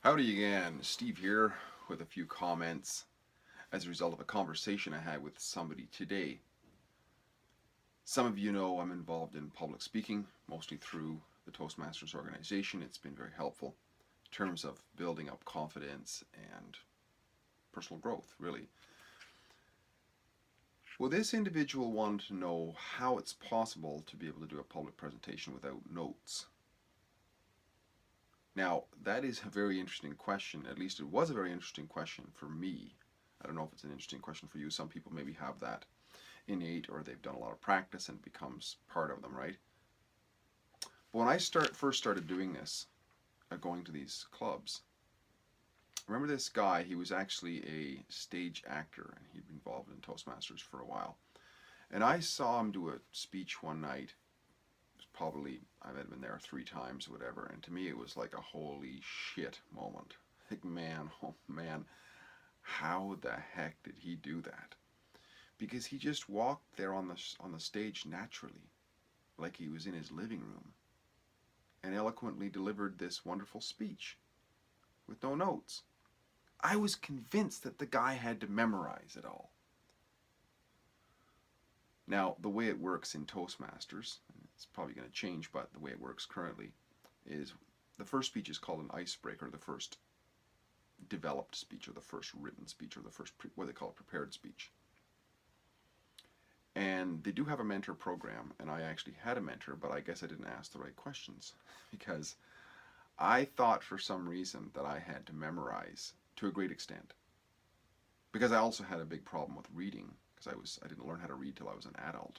Howdy again, Steve here with a few comments as a result of a conversation I had with somebody today. Some of you know I'm involved in public speaking, mostly through the Toastmasters organization. It's been very helpful in terms of building up confidence and personal growth, really. Well, this individual wanted to know how it's possible to be able to do a public presentation without notes. Now, that is a very interesting question. At least it was a very interesting question for me. I don't know if it's an interesting question for you. Some people maybe have that innate or they've done a lot of practice and it becomes part of them, right? But when I first started doing this, going to these clubs, remember this guy, he was actually a stage actor and he'd been involved in Toastmasters for a while. And I saw him do a speech one night. Probably I might have been there 3 times or whatever, and to me it was like a holy shit moment. Like, man, oh man, how the heck did he do that? Because he just walked there on the stage naturally, like he was in his living room, and eloquently delivered this wonderful speech with no notes. I was convinced that the guy had to memorize it all. Now, the way it works in Toastmasters, it's probably going to change, but the way it works currently is the first speech is called an icebreaker, the first developed speech, or the first written speech, or the first, what they call a prepared speech. And they do have a mentor program, and I actually had a mentor, but I guess I didn't ask the right questions because I thought for some reason that I had to memorize to a great extent. Because I also had a big problem with reading, because I didn't learn how to read till I was an adult.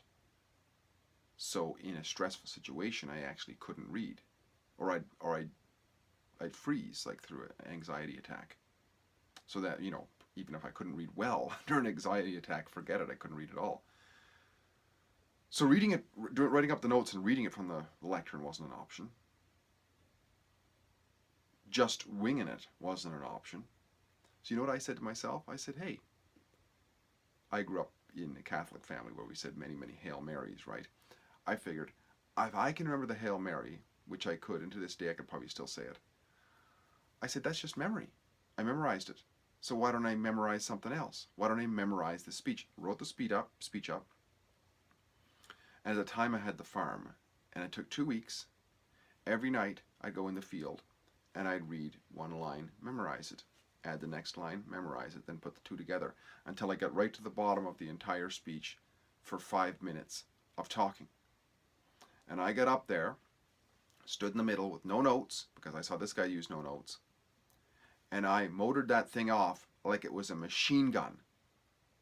So in a stressful situation, I actually couldn't read, or I'd freeze like through an anxiety attack. So that, even if I couldn't read well during an anxiety attack, forget it, I couldn't read at all. So writing up the notes and reading it from the lectern wasn't an option. Just winging it wasn't an option. So you know what I said to myself? I said, hey, I grew up in a Catholic family where we said many, many Hail Marys, right? I figured, if I can remember the Hail Mary, which I could, and to this day I could probably still say it, I said, that's just memory. I memorized it. So why don't I memorize something else? Why don't I memorize the speech? Wrote the speech up. And at the time I had the farm, and it took 2 weeks. Every night I'd go in the field, and I'd read one line, memorize it, add the next line, memorize it, then put the two together, until I got right to the bottom of the entire speech for 5 minutes of talking. And I got up there, stood in the middle with no notes, because I saw this guy use no notes, and I motored that thing off like it was a machine gun.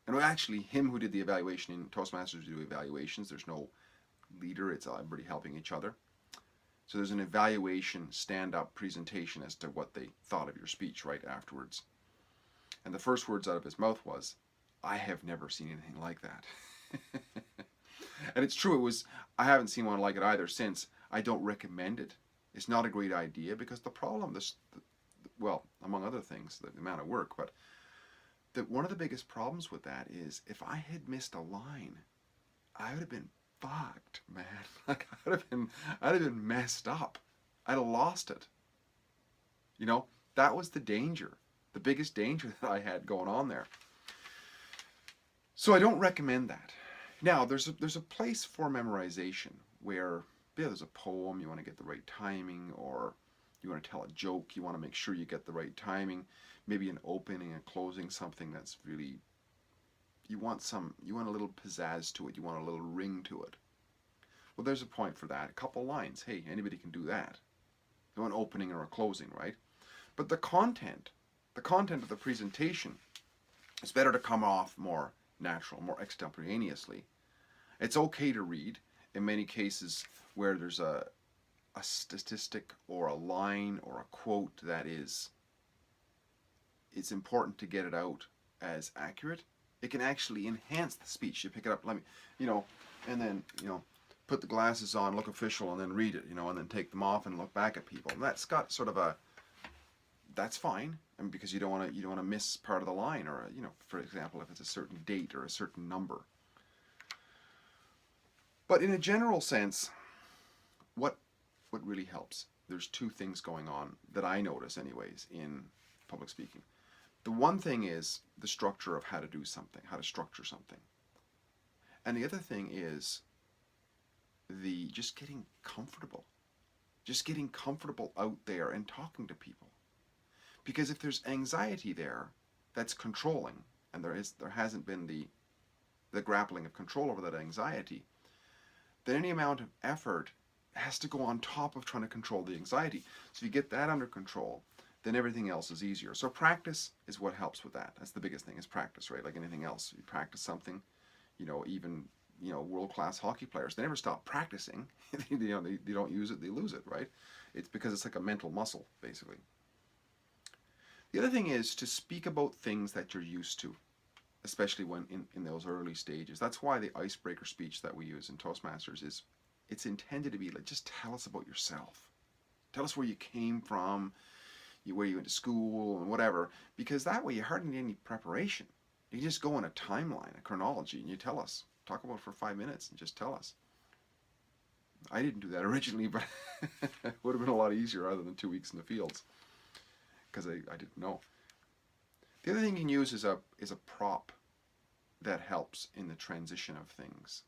And actually, him who did the evaluation, in Toastmasters do evaluations, there's no leader, it's everybody helping each other. So there's an evaluation stand-up presentation as to what they thought of your speech right afterwards. And the first words out of his mouth was, I have never seen anything like that. And it's true, I haven't seen one like it either since. I don't recommend it. It's not a great idea because the problem, well, among other things, the amount of work, but one of the biggest problems with that is if I had missed a line, I would have been fucked, man. Like I'd have been messed up. I'd have lost it. That was the danger, the biggest danger that I had going on there. So I don't recommend that. Now, there's a place for memorization where there's a poem, you want to get the right timing, or you want to tell a joke, you want to make sure you get the right timing, maybe an opening and closing, something that's really, you want a little pizzazz to it, you want a little ring to it. Well, there's a point for that. A couple lines, hey, anybody can do that. You want an opening or a closing, right? But the content of the presentation, it's better to come off more natural, more extemporaneously. It's okay to read in many cases where there's a statistic or a line or a quote that it's important to get it out as accurate. It can actually enhance the speech. You pick it up, and then, put the glasses on, look official, and then read it, and then take them off and look back at people. And that's got sort of that's fine, because you don't want to miss part of the line, or for example, if it's a certain date or a certain number. But in a general sense, what really helps? there's two things going on that I notice, anyways, in public speaking. The one thing is the structure of how to do something, how to structure something. And the other thing is the just getting comfortable out there and talking to people. Because if there's anxiety there that's controlling, and there hasn't been the grappling of control over that anxiety, then any amount of effort has to go on top of trying to control the anxiety. So if you get that under control, then everything else is easier. So practice is what helps with that. That's the biggest thing, is practice, right? Like anything else. You practice something, even world-class hockey players, they never stop practicing. They don't use it, they lose it, right? It's because it's like a mental muscle, basically. The other thing is to speak about things that you're used to, especially when in those early stages. That's why the icebreaker speech that we use in Toastmasters it's intended to be like, just tell us about yourself. Tell us where you came from, where you went to school, and whatever. Because that way you hardly need any preparation. You just go in a timeline, a chronology, and you tell us. Talk about it for 5 minutes and just tell us. I didn't do that originally, but it would have been a lot easier rather than 2 weeks in the fields, because I didn't know. The other thing you can use is a prop that helps in the transition of things.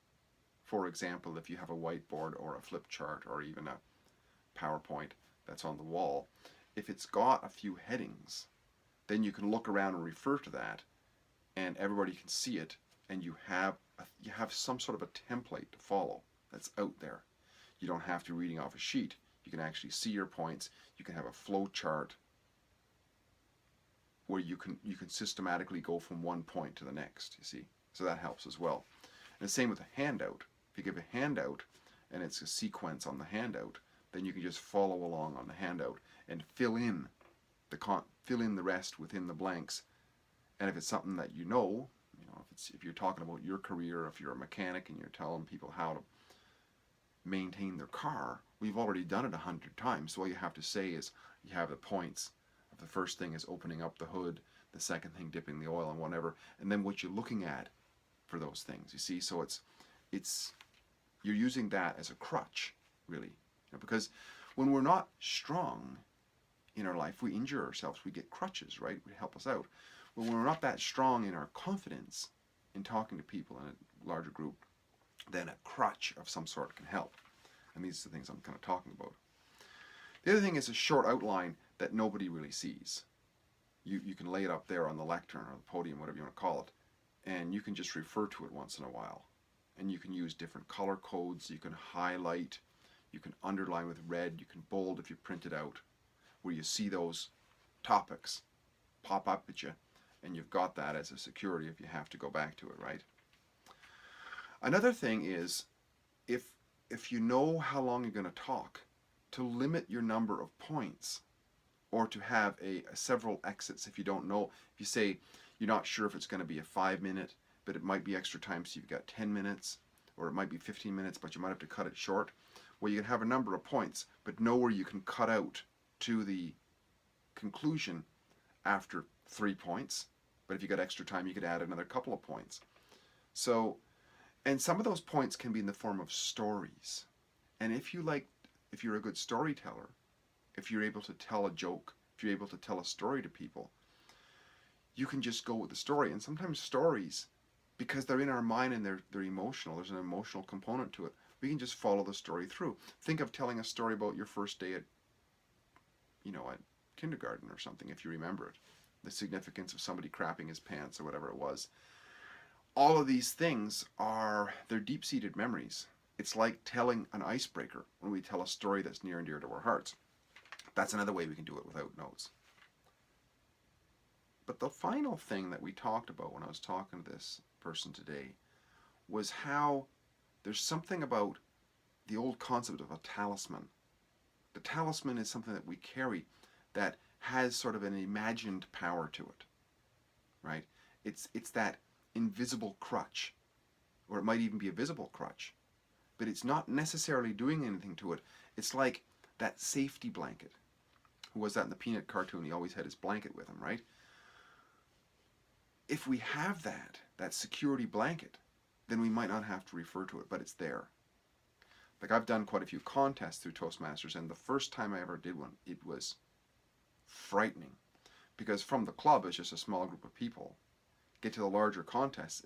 For example, if you have a whiteboard or a flip chart or even a PowerPoint that's on the wall, if it's got a few headings, then you can look around and refer to that, and everybody can see it, and you have some sort of a template to follow that's out there. You don't have to be reading off a sheet. You can actually see your points. You can have a flow chart where you can systematically go from one point to the next, you see. So that helps as well. And the same with a handout. If you give a handout and it's a sequence on the handout, then you can just follow along on the handout and fill in the rest within the blanks. And if it's something that if you're talking about your career, if you're a mechanic and you're telling people how to maintain their car, we've already done it 100 times. So all you have to say is you have the points. The first thing is opening up the hood, the second thing dipping the oil and whatever, and then what you're looking at for those things, you see. So you're using that as a crutch, really, because when we're not strong in our life, we injure ourselves, we get crutches, right? We help us out. When we're not that strong in our confidence in talking to people in a larger group, then a crutch of some sort can help. And these are the things I'm kind of talking about. The other thing is a short outline that nobody really sees. You can lay it up there on the lectern or the podium, whatever you want to call it, and you can just refer to it once in a while. And you can use different color codes, you can highlight, you can underline with red, you can bold if you print it out, where you see those topics pop up at you, and you've got that as a security if you have to go back to it, right? Another thing is, if you know how long you're going to talk, to limit your number of points, or to have several exits if you don't know. If you say you're not sure if it's going to be a 5-minute, but it might be extra time, so you've got 10 minutes, or it might be 15 minutes, but you might have to cut it short. Well, you can have a number of points, but know where you can cut out to the conclusion after 3 points. But if you got extra time, you could add another couple of points. So, and some of those points can be in the form of stories. And if you're a good storyteller, if you're able to tell a joke, if you're able to tell a story to people, you can just go with the story. And sometimes stories, because they're in our mind and they're emotional, there's an emotional component to it, we can just follow the story through. Think of telling a story about your first day at kindergarten or something, if you remember it. The significance of somebody crapping his pants or whatever it was. All of these things they're deep-seated memories. It's like telling an icebreaker when we tell a story that's near and dear to our hearts. That's another way we can do it without notes. But the final thing that we talked about when I was talking to this person today was how there's something about the old concept of a talisman. The talisman is something that we carry that has sort of an imagined power to it, right? It's that invisible crutch, or it might even be a visible crutch, but it's not necessarily doing anything to it. It's like that safety blanket. Who was that in the Peanut cartoon? He always had his blanket with him, right? If we have that security blanket, then we might not have to refer to it, but it's there. Like I've done quite a few contests through Toastmasters, and the first time I ever did one, it was frightening because from the club it's just a small group of people. Get to the larger contests,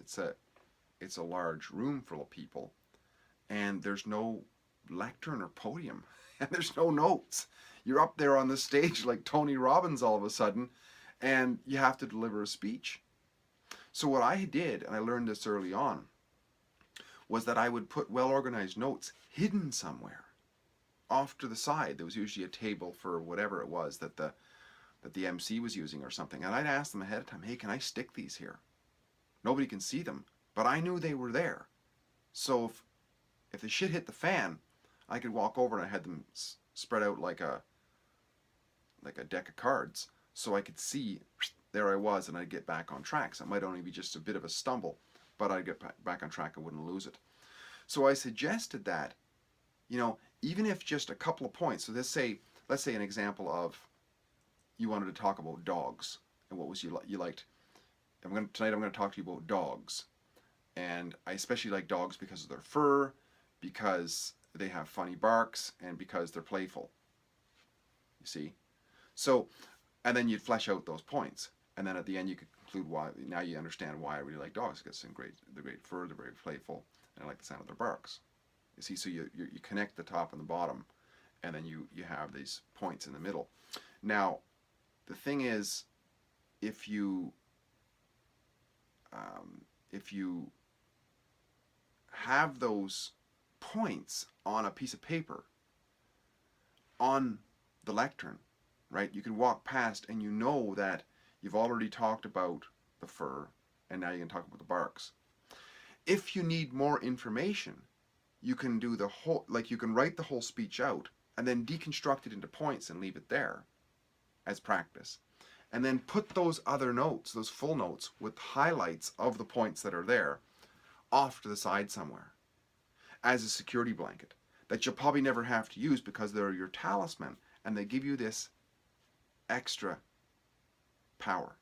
it's a large room full of people, and there's no lectern or podium, and there's no notes. You're up there on the stage like Tony Robbins all of a sudden, and you have to deliver a speech. So what I did, and I learned this early on, was that I would put well-organized notes hidden somewhere off to the side. There was usually a table for whatever it was that the MC was using or something, and I'd ask them ahead of time, hey, can I stick these here? Nobody can see them, but I knew they were there. So if the shit hit the fan, I could walk over and I had them spread out like a deck of cards, so I could see there I was, and I'd get back on track. So it might only be just a bit of a stumble, but I'd get back on track and wouldn't lose it. So I suggested that, even if just a couple of points. So let's say an example of you wanted to talk about dogs and what was you liked. Tonight I'm going to talk to you about dogs, and I especially like dogs because of their fur, because they have funny barks, and because they're playful. You see, so and then you'd flesh out those points, and then at the end you could conclude why. Now you understand why I really like dogs. Because they're great fur, they're very playful, and I like the sound of their barks. You see, so you connect the top and the bottom, and then you have these points in the middle. Now, the thing is, if you have those points on a piece of paper on the lectern, right? You can walk past and you know that you've already talked about the fur, and now you can talk about the barks. If you need more information, you can do you can write the whole speech out and then deconstruct it into points and leave it there as practice. And then put those other notes, those full notes with highlights of the points that are there, off to the side somewhere as a security blanket that you'll probably never have to use because they're your talisman, and they give you this extra power.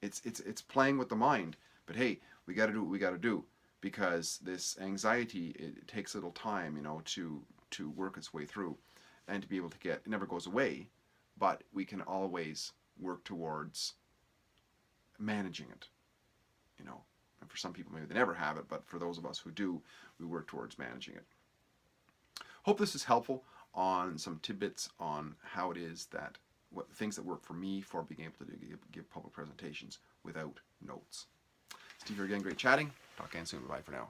It's playing with the mind, but hey, we got to do what we got to do, because this anxiety, it takes a little time, to work its way through, and to be able to it never goes away, but we can always work towards managing it, And for some people, maybe they never have it, but for those of us who do, we work towards managing it. Hope this is helpful on some tidbits on how it is that, what things that work for me for being able to give public presentations without notes. Steve here again, great chatting. Talk again soon. Bye for now.